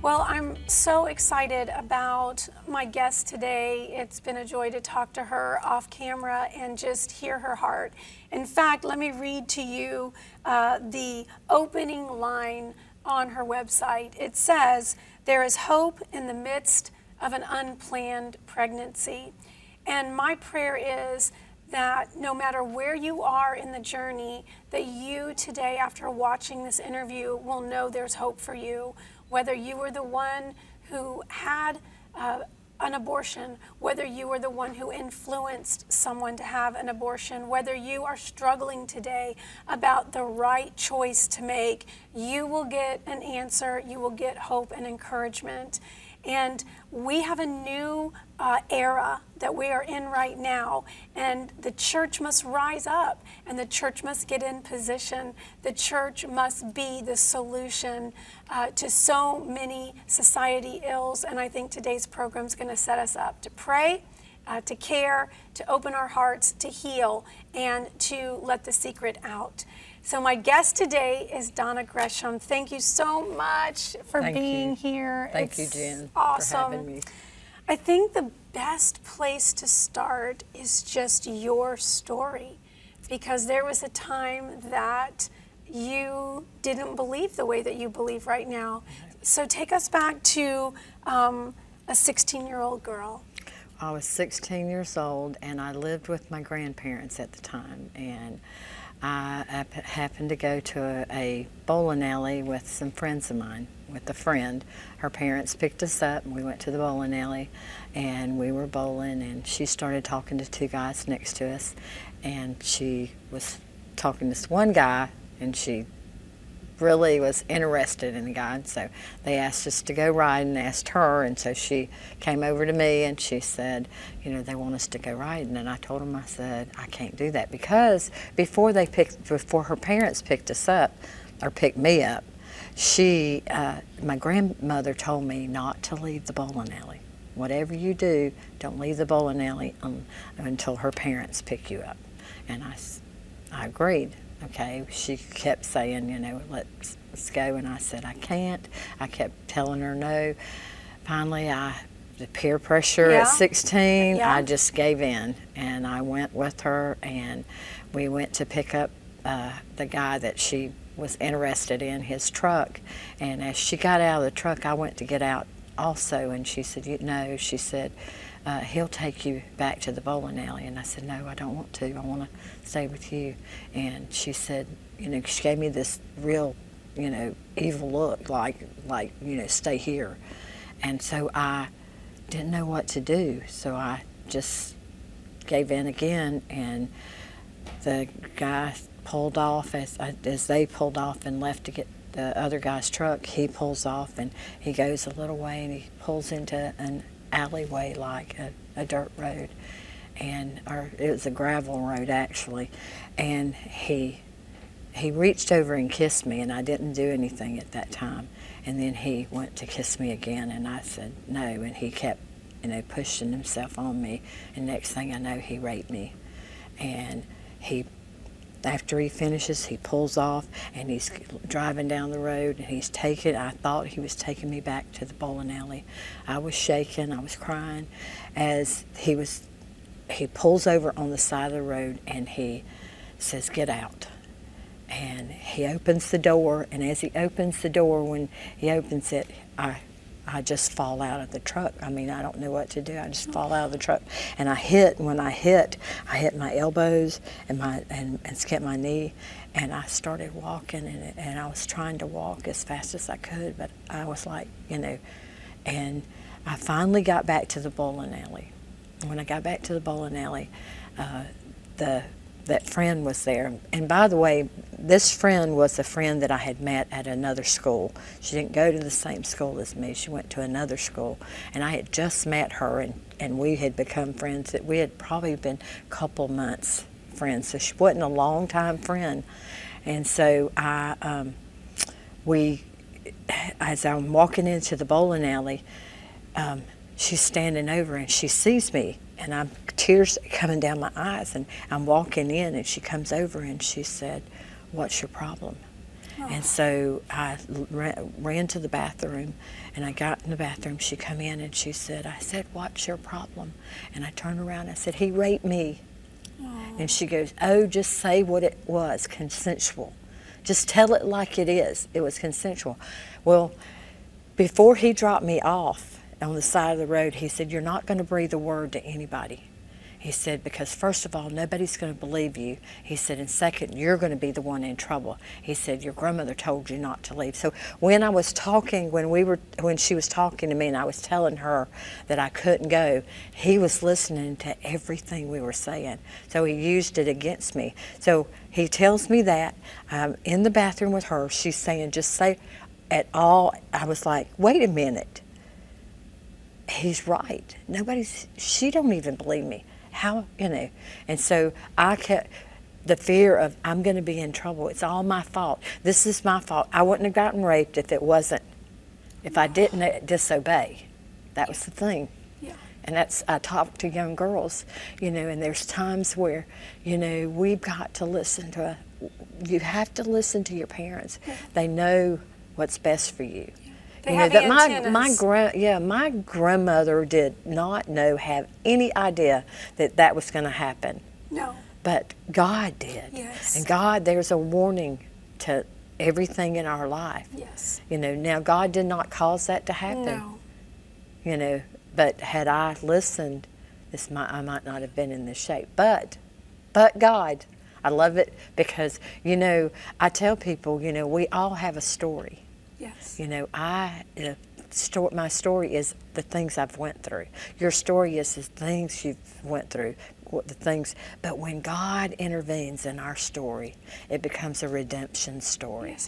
Well, I'm so excited about my guest today. It's been a joy to talk to her off camera and just hear her heart. In fact, let me read to you the opening line on her website. It says, "There is hope in the midst of an unplanned pregnancy." And my prayer is that no matter where you are in the journey, that you today, after watching this interview, will know there's hope for you. Whether you were the one who had an abortion, whether you were the one who influenced someone to have an abortion, whether you are struggling today about the right choice to make, you will get an answer, you will get hope and encouragement. And we have a new era that we are in right now, and the church must rise up, and the church must get in position. The church must be the solution to so many society ills, and I think today's program is going to set us up to pray, to care, to open our hearts, to heal, and to let the secret out. So my guest today is Donna Grisham. Thank you so much for being here. Thank you, Jen, awesome. for having me. I think the best place to start is just your story, because there was a time that you didn't believe the way that you believe right now. So take us back to a 16-year-old girl. I was 16 years old, and I lived with my grandparents at the time, and I happened to go to a bowling alley with some friends of mine, with a friend. Her parents picked us up, and we went to the bowling alley, and we were bowling, and she started talking to two guys next to us, and she was talking to this one guy, and she really was interested in the guy, and so they asked us to go riding, asked her, and so she came over to me and she said, you know, they want us to go riding, and I told them, I said, I can't do that, because before her parents picked us up, or picked me up, my grandmother told me not to leave the bowling alley. Whatever you do, don't leave the bowling alley until her parents pick you up. And I agreed. Okay, she kept saying, you know, let's go, and I said, I can't. I kept telling her no. Finally, the peer pressure at 16, I just gave in, and I went with her, and we went to pick up the guy that she was interested in, his truck, and as she got out of the truck, I went to get out also, and she said, she said, he'll take you back to the bowling alley. And I said, no, I don't want to. I want to stay with you. And she said, you know, she gave me this real, you know, evil look, like, you know, stay here. And so I didn't know what to do. So I just gave in again, and the guy pulled off as they pulled off and left to get the other guy's truck. He pulls off, and he goes a little way, and he pulls into an alleyway, like a dirt road, or it was a gravel road actually, and he reached over and kissed me, and I didn't do anything at that time, and then he went to kiss me again, and I said no, and he kept, you know, pushing himself on me, and next thing I know, he raped me. And after he finishes, he pulls off, and he's driving down the road, and I thought he was taking me back to the bowling alley. I was shaking, I was crying, as he pulls over on the side of the road, and he says, get out. And he opens the door, and as he opens the door, when he opens it, I just fall out of the truck. I mean, I don't know what to do. I just fall out of the truck, and I hit my elbows and skipped my knee, and I started walking, and I was trying to walk as fast as I could, but I was like, you know, and I finally got back to the bowling alley. When I got back to the bowling alley, that friend was there. And by the way, this friend was a friend that I had met at another school. She didn't go to the same school as me. She went to another school. And I had just met her, and we had become friends. That we had probably been a couple months friends. So she wasn't a long-time friend. And so as I'm walking into the bowling alley, she's standing over, and she sees me, and tears coming down my eyes, and I'm walking in, and she comes over and she said, what's your problem? And so I ran to the bathroom, and I got in the bathroom. She come in and she said, I said, what's your problem? And I turned around and I said, he raped me. And she goes, oh, just say what it was, consensual. Just tell it like it is. It was consensual. Well, before he dropped me off on the side of the road, he said, you're not going to breathe a word to anybody. He said, because first of all, nobody's going to believe you. He said, and second, you're going to be the one in trouble. He said, your grandmother told you not to leave. So when I was talking, when she was talking to me and I was telling her that I couldn't go, he was listening to everything we were saying. So he used it against me. So he tells me that I'm in the bathroom with her. She's saying, just say at all. I was like, wait a minute. He's right. She don't even believe me. How, and so I kept the fear of I'm going to be in trouble. It's all my fault. This is my fault. I wouldn't have gotten raped if I didn't disobey. That was the thing. Yeah. And I talk to young girls, and there's times where, we've got to you have to listen to your parents. Yeah. They know what's best for you. Yeah. They have antennas. My grandmother did not have any idea that was going to happen. No. But God did. Yes. And there's a warning to everything in our life. Yes. Now God did not cause that to happen. No. But had I listened, I might not have been in this shape. But God, I love it because, I tell people, we all have a story. Yes. My story is the things I've went through. Your story is the things you've went through, But when God intervenes in our story, it becomes a redemption story. Yes,